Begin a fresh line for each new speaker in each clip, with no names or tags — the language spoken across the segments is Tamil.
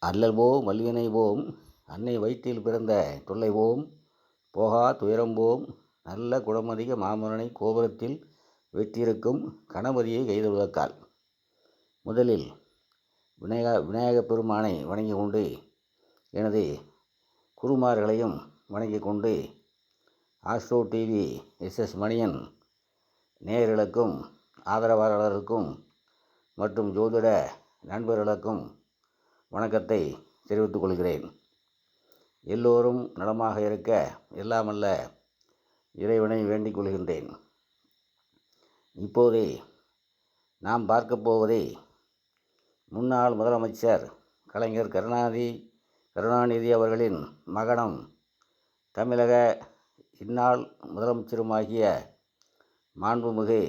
அல்லல்வோம் வல்வினைவோம் அன்னை வயிற்றில் பிறந்த தொல்லைவோம் போகா துயரம்போம் நல்ல குணமதிக மாமரனை கோபுரத்தில் வெற்றிருக்கும் கணபதியை கைதொழுதக்கால். முதலில் விநாயகப் பெருமானை வணங்கி கொண்டு எனது குருமார்களையும் வணங்கி கொண்டு ஆஸ்ட்ரோ டிவி எஸ்எஸ் மணியன் நேயர்களுக்கும் ஆதரவாளர்களுக்கும் மற்றும் ஜோதிட நண்பர்களுக்கும் வணக்கத்தை தெரிவித்துக் கொள்கிறேன். எல்லோரும் நலமாக இருக்க எல்லாமல்ல இறைவனை வேண்டிக் கொள்கின்றேன். இப்போது நாம் பார்க்க போவதை முன்னாள் முதலமைச்சர் கலைஞர் கருணாநிதி அவர்களின் மகனும் தமிழக இந்நாள் முதலமைச்சருமாகிய மாண்புமிகு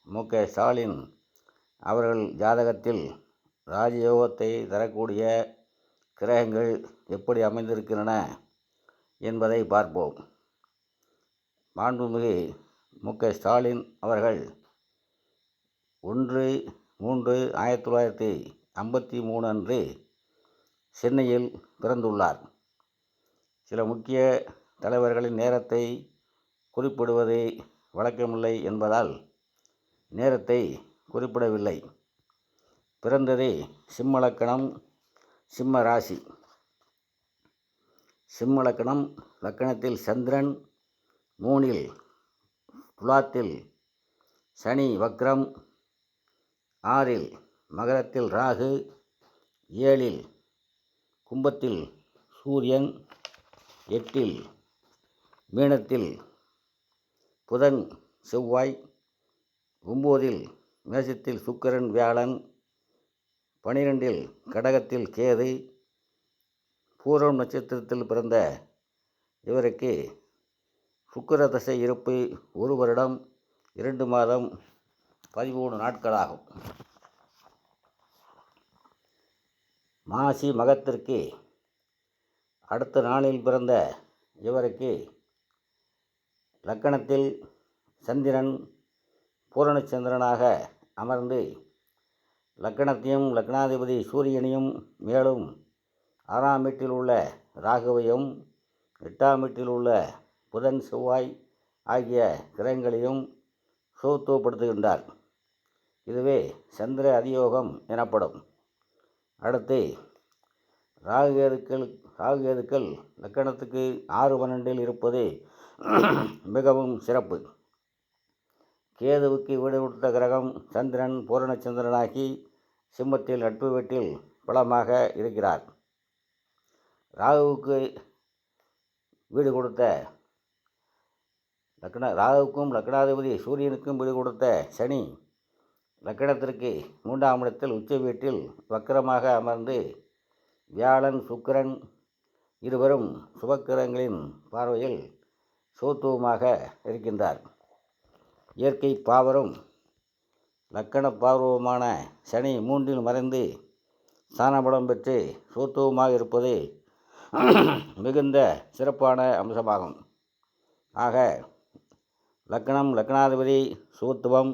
மு.க. ஸ்டாலின் அவர்கள் ஜாதகத்தில் ராஜயோகத்தை தரக்கூடிய கிரகங்கள் எப்படி அமைந்திருக்கின்றன என்பதை பார்ப்போம். மாண்புமிகு மு.க. ஸ்டாலின் அவர்கள் 1/3/1953 அன்று சென்னையில் பிறந்துள்ளார். சில முக்கிய தலைவர்களின் நேரத்தை குறிப்பிடுவது வழக்கமில்லை என்பதால் நேரத்தை குறிப்பிடவில்லை. பிறந்தது சிம்ம லக்கணம், சிம்ம ராசி. சிம்ம லக்கணம், லக்கணத்தில் சந்திரன், 3இல் துலாத்தில் சனி வக்ரம், 6இல் மகரத்தில் ராகு, 7இல் கும்பத்தில் சூரியன், 8இல் மீனத்தில் புதன் செவ்வாய், 9இல் மேசத்தில் சுக்கிரன் வியாழன், 12இல் கடகத்தில் கேது. பூரம் நட்சத்திரத்தில் பிறந்த இவருக்கு சுக்கிர தசை இருப்பு 1 வருடம் 2 மாதம் 13 நாட்களாகும். மாசி மகத்திற்கு அடுத்த நாளில் பிறந்த இவருக்கு லக்கணத்தில் சந்திரன் பூரணச்சந்திரனாக அமர்ந்து லக்கணத்தையும் லக்னாதிபதி சூரியனையும் மேலும் 6ஆம் வீட்டில் உள்ள ராகுவையும் 8ஆம் வீட்டில் உள்ள புதன் செவ்வாய் ஆகிய கிரகங்களையும் சுகத்துவப்படுத்துகின்றார். இதுவே சந்திர அதியோகம் எனப்படும். அடுத்து ராகுகேதுக்கள் லக்கணத்துக்கு 6-12இல் இருப்பது மிகவும் சிறப்பு. கேதுவுக்கு வீடு கொடுத்த கிரகம் சந்திரன் பூரணச்சந்திரனாகி சிம்மத்தில் நட்பு வீட்டில் பலமாக இருக்கிறார். ராகுவுக்கு வீடு கொடுத்த ராகுவுக்கும் லக்னாதிபதி சூரியனுக்கும் வீடு கொடுத்த சனி லக்கணத்திற்கு 3ஆம் இடத்தில் உச்ச வீட்டில் வக்கரமாக அமர்ந்து வியாழன் சுக்கிரன் இருவரும் சுபக்கிரகங்களின் பார்வையில் சுகத்துவமாக இருக்கின்றார். இயற்கை பாவரும் லக்கண பாவருமான சனி 3இல் மறைந்து ஸ்தானபலம் பெற்று சுகத்துவமாக இருப்பது மிகுந்த சிறப்பான அம்சமாகும். ஆக லக்கணம் லக்னாதிபதி சுகத்துவம்,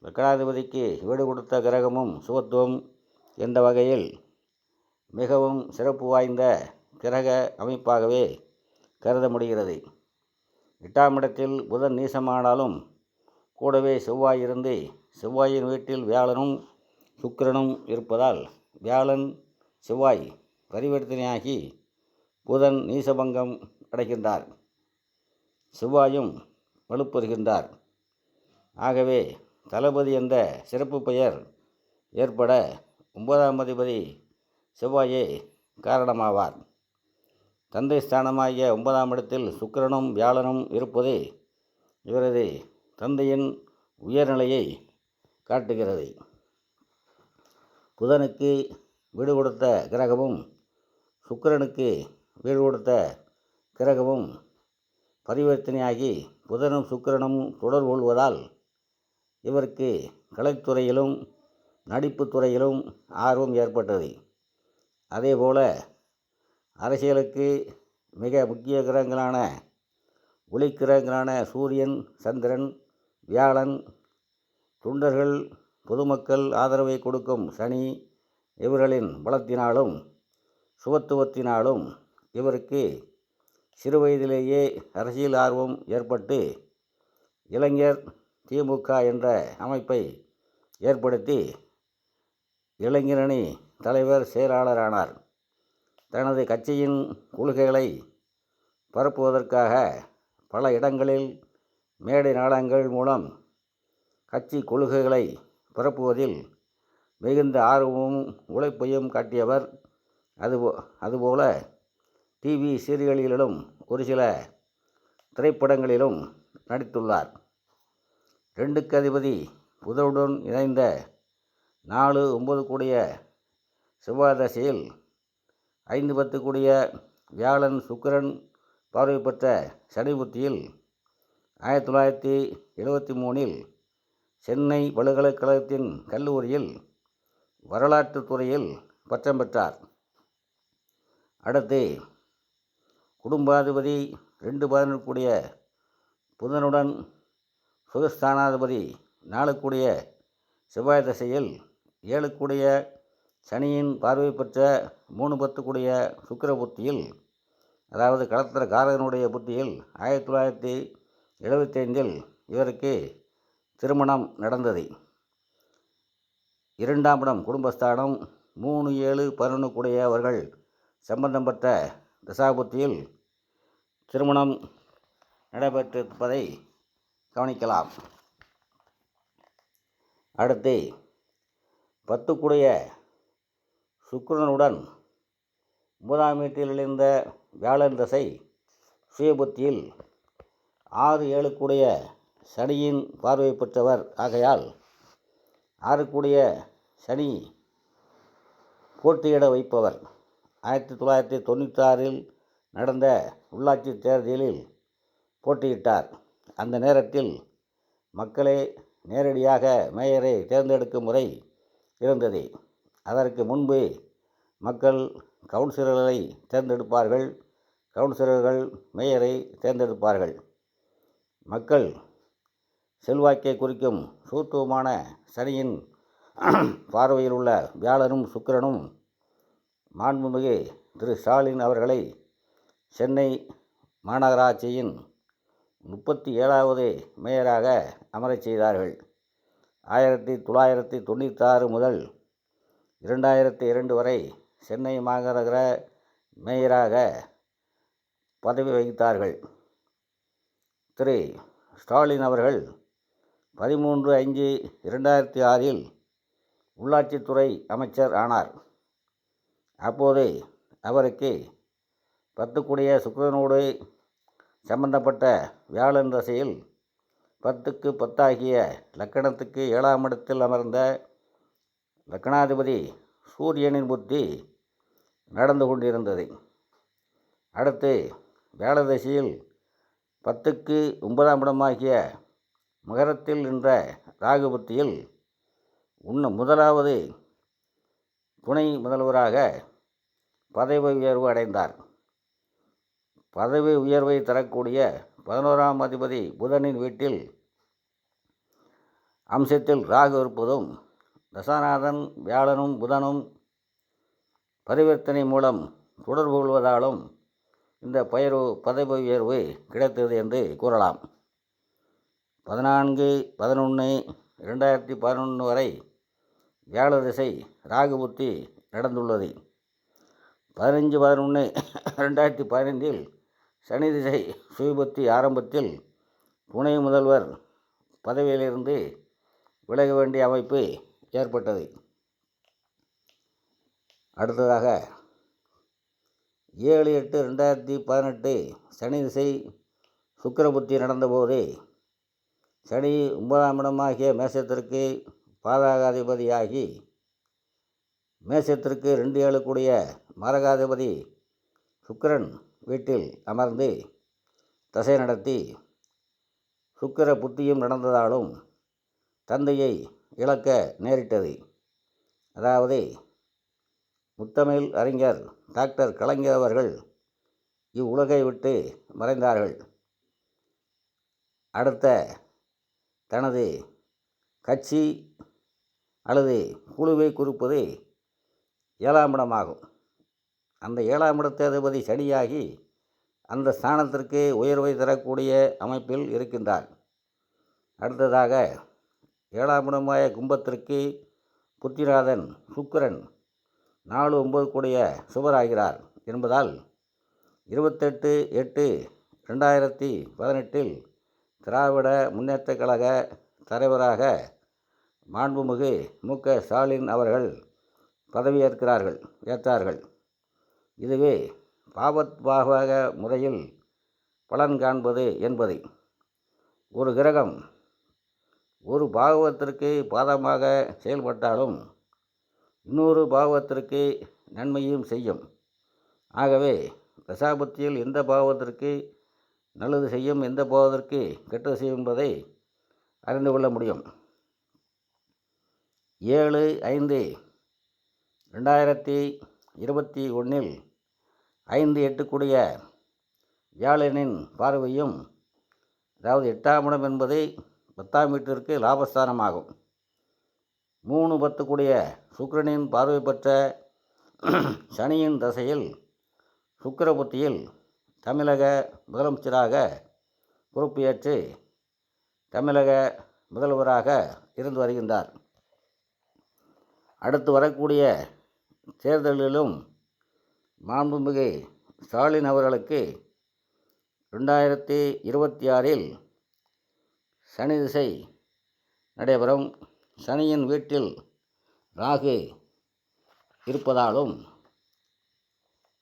லக்னாதிபதிக்கு வீடு கொடுத்த கிரகமும் சுகத்துவம் என்ற வகையில் மிகவும் சிறப்பு வாய்ந்த கிரக அமைப்பாகவே கருத முடிகிறது. 8ஆம் இடத்தில் புதன் நீசமானாலும் கூடவே செவ்வாய் இருந்து செவ்வாயின் வீட்டில் வியாழனும் சுக்கிரனும் இருப்பதால் வியாழன் செவ்வாய் பரிவர்த்தனையாகி புதன் நீசபங்கம் அடைகின்றார். செவ்வாயும் வலுப்பெறுகின்றார். ஆகவே தளபதி என்ற சிறப்பு பெயர் ஏற்பட 9ஆம் அதிபதி செவ்வாயே காரணமாவார். தந்தை ஸ்தானமாகிய 9ஆம் இடத்தில் சுக்கிரனும் வியாழனும் இருப்பது இவரது தந்தையின் உயர்நிலையை காட்டுகிறது. புதனுக்கு வீடு கொடுத்த கிரகமும் சுக்கிரனுக்கு வீடு கொடுத்த கிரகமும் பரிவர்த்தனையாகி புதனும் சுக்கிரனும் தொடர்பு கொள்வதால் இவருக்கு கலைத்துறையிலும் நடிப்புத் துறையிலும் ஆர்வம் ஏற்பட்டது. அதேபோல அரசியலுக்கு மிக முக்கிய கிரகங்களான ஒளிக்கிரகங்களான சூரியன், சந்திரன், வியாழன், தொண்டர்கள், பொதுமக்கள் ஆதரவை கொடுக்கும் சனி இவர்களின் பலத்தினாலும் சுபத்துவத்தினாலும் இவருக்கு சிறுவயதிலேயே அரசியல் ஆர்வம் ஏற்பட்டு இளைஞர் திமுக என்ற அமைப்பை ஏற்படுத்தி இளைஞரணி தலைவர் செயலாளரானார். தனது கட்சியின் கொள்கைகளை பரப்புவதற்காக பல இடங்களில் மேடை நாடகங்கள் மூலம் கட்சி கொள்கைகளை பரப்புவதில் மிகுந்த ஆர்வமும் உழைப்பையும் காட்டியவர். அதுபோல டிவி சீரியல்களிலும் ஒரு சில திரைப்படங்களிலும் நடித்துள்ளார். 2க்கு அதிபதி புதனுடன் இணைந்த 4-9 கூடிய செவ்வாய் தசையில் 5-10 கூடிய வியாழன் சுக்கிரன் பார்வை பெற்ற சனி புத்தியில் 1973 சென்னை பல்கலைக்கழகத்தின் கல்லூரியில் வரலாற்று துறையில் பட்டம் பெற்றார். அடுத்து குடும்பாதிபதி 2-11 கூடிய புதனுடன் சுகஸ்தானாதிபதி 4 கூடிய செவ்வாய் தசையில் 7 கூடிய சனியின் பார்வை பெற்ற 3-10 கூடிய சுக்கிர புத்தியில், அதாவது களத்திர காரகனுடைய புத்தியில் 1975 இவருக்கு திருமணம் நடந்தது. 2ஆம் இடம் குடும்பஸ்தானம் 3-7-11 கூடியவர்கள் சம்பந்தம் பெற்ற தசாபுத்தியில் திருமணம் நடைபெற்றிருப்பதை கவனிக்கலாம். அடுத்து 10 கூடிய சுக்கிரனுடன் 9ஆம் வீட்டில் இணைந்த வியாழன் தசை சுயபுத்தியில் 6-7 கூடிய சனியின் பார்வை பெற்றவர் ஆகையால் 6 கூடிய சனி போட்டியிட வைப்பவர். 1996 நடந்த உள்ளாட்சி தேர்தலில் போட்டியிட்டார். அந்த நேரத்தில் மக்களே நேரடியாக மேயரை தேர்ந்தெடுக்கும் முறை இருந்தது. அதற்கு முன்பு மக்கள் கவுன்சிலர்களை தேர்ந்தெடுப்பார்கள், கவுன்சிலர்கள் மேயரை தேர்ந்தெடுப்பார்கள். மக்கள் செல்வாக்கை குறிக்கும் சூத்துவமான சனியின் பார்வையில் உள்ள வியாழனும் சுக்கிரனும் மாண்புமிகு திரு ஸ்டாலின் அவர்களை சென்னை மாநகராட்சியின் 37வது மேயராக அமரச் செய்தார்கள். 1996 முதல் 2002 வரை சென்னை மாநகர மேயராக பதவி வகித்தார்கள். திரு ஸ்டாலின் அவர்கள் 13/5/2006 உள்ளாட்சித்துறை அமைச்சர் ஆனார். அப்போது அவருக்கு 10 கூடிய சுக்கிரனோடு சம்பந்தப்பட்ட வியாழன் தசையில் 10க்கு 10 ஆகிய லக்கணத்துக்கு 7ஆம் இடத்தில் அமர்ந்த லக்கணாதிபதி சூரியனின் புத்தி நடந்து கொண்டிருந்தது. அடுத்து வியாழ தசையில் 10க்கு 9ஆம் இடமாகிய மகரத்தில் நின்ற ராகு புத்தியில் முதலாவது துணை முதல்வராக பதவி உயர்வு அடைந்தார். பதவி உயர்வை தரக்கூடிய 11ஆம் அதிபதி புதனின் வீட்டில் அம்சத்தில் ராகு இருப்பதும், தசாநாதன் வியாழனும் புதனும் பரிவர்த்தனை மூலம் தொடர்பு கொள்வதாலும் இந்த பதவி உயர்வு கிடைத்தது என்று கூறலாம். 14/11/2011 வரை வியாழ திசை ராகு புத்தி நடந்துள்ளது. 15/11/2015 சனி திசை சுயபுத்தி ஆரம்பத்தில் துணை முதல்வர் பதவியிலிருந்து விலக வேண்டிய அமைப்பு ஏற்பட்டது. அடுத்ததாக 7/8/2018 சனி திசை சுக்கிரபுத்தி நடந்தபோது சனி 9ஆம் இடமாகிய மேசத்திற்கு பாதகாதிபதியாகி மேசத்திற்கு 2-7 கூடிய மரகாதிபதி சுக்கிரன் வீட்டில் அமர்ந்து தசை நடத்தி சுக்கிர புத்தியும் நடந்ததாலும் தந்தையை இழக்க நேரிட்டது. அதாவது முத்தமிழ் அறிஞர் டாக்டர் கலைஞர் அவர்கள் இவ்வுலகை விட்டு மறைந்தார்கள். அடுத்த தனது கட்சி அல்லது குழுவை குறிப்பது 7ஆம் இடமாகும். அந்த 7ஆம் இடத்து அதிபதி சனியாகி அந்த ஸ்தானத்திற்கு உயர்வை தரக்கூடிய அமைப்பில் இருக்கின்றார். அடுத்ததாக 7ஆம் இடமாய கும்பத்திற்கு புத்திரநாதன் சுக்கிரன் 4-9 கூடிய சுபராகிறார் என்பதால் 28/8/2018 திராவிட முன்னேற்றக் கழக தலைவராக மாண்புமிகு மு.க. ஸ்டாலின் அவர்கள் ஏற்றார்கள். இதுவே பாவத்பாவக முறையில் பலன் காண்பது என்பது. ஒரு கிரகம் ஒரு பாவத்திற்கு பாதமாக செயல்பட்டாலும் இன்னொரு பாவத்திற்கு நன்மையும் செய்யும். ஆகவே தசாபுத்தியில் எந்த பாவத்திற்கு நல்லது செய்யும், எந்த பாவத்திற்கு கெட்டது செய்யும் என்பதை அறிந்து கொள்ள முடியும். 7/5/2021 5-8 கூடிய வியாழனின் பார்வையும், அதாவது 8ஆம் இடம் என்பது 10ஆம் வீட்டிற்கு லாபஸ்தானமாகும். 3-10 கூடிய சுக்கிரனின் பார்வை பெற்ற சனியின் தசையில் சுக்கிர புத்தியில் தமிழக முதலமைச்சராக பொறுப்பு ஏற்று தமிழக முதல்வராக இருந்து வருகின்றார். அடுத்து வரக்கூடிய தேர்தலிலும் மாண்புமிகு ஸ்டாலின் அவர்களுக்கு 2026 சனி திசை நடைபெறும். சனியின் வீட்டில் ராகு இருப்பதாலும்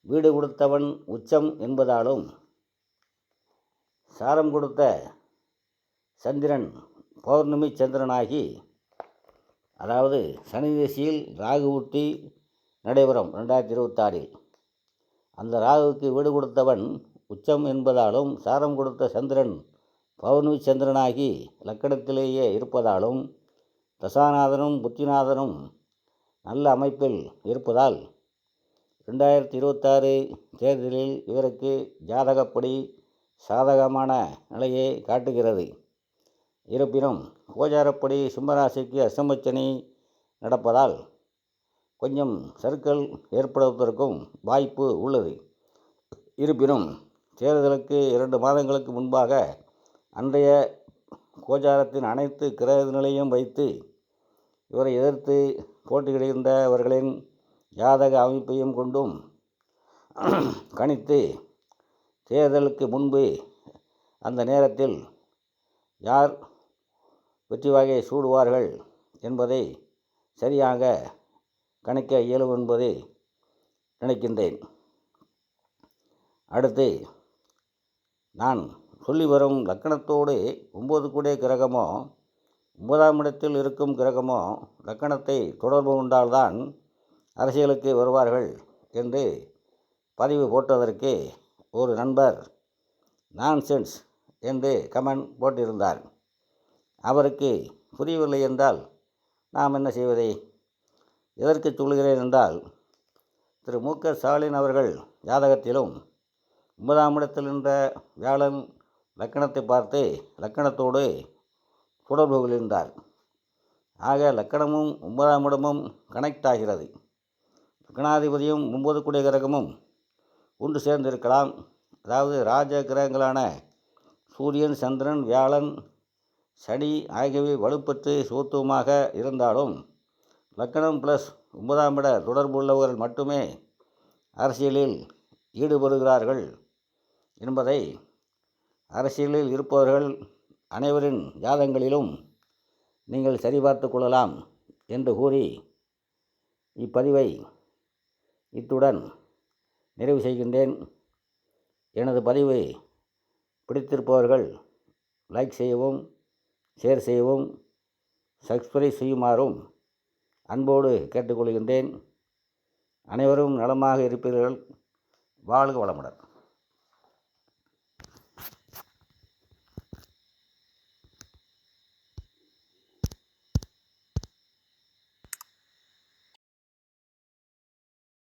வீடு கொடுத்தவன் உச்சம் என்பதாலும் சாரம் கொடுத்த சந்திரன் பௌர்ணமி சந்திரனாகி, அதாவது சனி திசையில் ராகு ஊட்டி நடைபெறும் 2026. அந்த ராகுவுக்கு வீடு கொடுத்தவன் உச்சம் என்பதாலும் சாரம் கொடுத்த சந்திரன் பௌர்ணமி சந்திரனாகி லக்கணத்திலேயே இருப்பதாலும் தசாநாதனும் புத்திநாதனும் நல்ல அமைப்பில் இருப்பதால் 2026 தேர்தலில் இவருக்கு ஜாதகப்படி சாதகமான நிலையை காட்டுகிறது. இருப்பினும் கோச்சாரப்படி சிம்மராசிக்கு அஷ்டமச்சனி நடப்பதால் கொஞ்சம் சறுக்கல் ஏற்படுவதற்கும் வாய்ப்பு உள்ளது. இருப்பினும் தேர்தலுக்கு 2 மாதங்களுக்கு முன்பாக அன்றைய கோச்சாரத்தின் அனைத்து கிரக நிலையும் வைத்து இவரை எதிர்த்து போட்டியிடுகின்றவர்களின் ஜாதக அமைப்பையும் கொண்டும் கணித்து தேர்தலுக்கு முன்பு அந்த நேரத்தில் யார் வெற்றி வாகை சூடுவார்கள் என்பதை சரியாக கணிக்க இயலும் என்பதை நினைக்கின்றேன். அடுத்து நான் சொல்லி வரும் லக்கணத்தோடு 9 கூடிய கிரகமோ 9ஆம் இடத்தில் இருக்கும் கிரகமோ லக்கணத்தை தொடர்பு கொண்டால்தான் அரசியலுக்கு வருவார்கள் என்று பதிவு போட்டதற்கு ஒரு நண்பர் நான்சென்ஸ் என்று கமெண்ட் போட்டிருந்தார். அவருக்கு புரியவில்லை என்றால் நாம் என்ன செய்வதை? எதற்கு சொல்கிறேன் என்றால், திரு மு.க. ஸ்டாலின் அவர்கள் ஜாதகத்திலும் 9ஆம் இடத்தில் நின்ற வியாழன் லக்கணத்தை பார்த்து லக்கணத்தோடு தொடர்பு கொள்கின்றார். ஆக லக்கணமும் 9ஆம் இடமும் கனெக்ட் ஆகிறது. லக்னாதிபதியும் 9 கூடிய கிரகமும் ஒன்று சேர்ந்திருக்கலாம். அதாவது ராஜ கிரகங்களான சூரியன், சந்திரன், வியாழன், சனி ஆகியவை வலுப்பெற்று சுத்தமாக இருந்தாலும் லக்கணம் ப்ளஸ் 9ஆம் இட தொடர்பு உள்ளவர்கள் மட்டுமே அரசியலில் ஈடுபடுகிறார்கள் என்பதை அரசியலில் இருப்பவர்கள் அனைவரின் ஜாதகங்களிலும் நீங்கள் சரிபார்த்து கொள்ளலாம் என்று கூறி இப்பதிவை இத்துடன் நிறைவு செய்கின்றேன். எனது பதிவை பிடித்திருப்பவர்கள் லைக் செய்யவும், ஷேர் செய்யவும், சப்ஸ்கிரைப் செய்யுமாறும் அன்போடு கேட்டுக்கொள்கின்றேன். அனைவரும் நலமாக இருப்பீர்கள். வாழ்க வளமுடன்.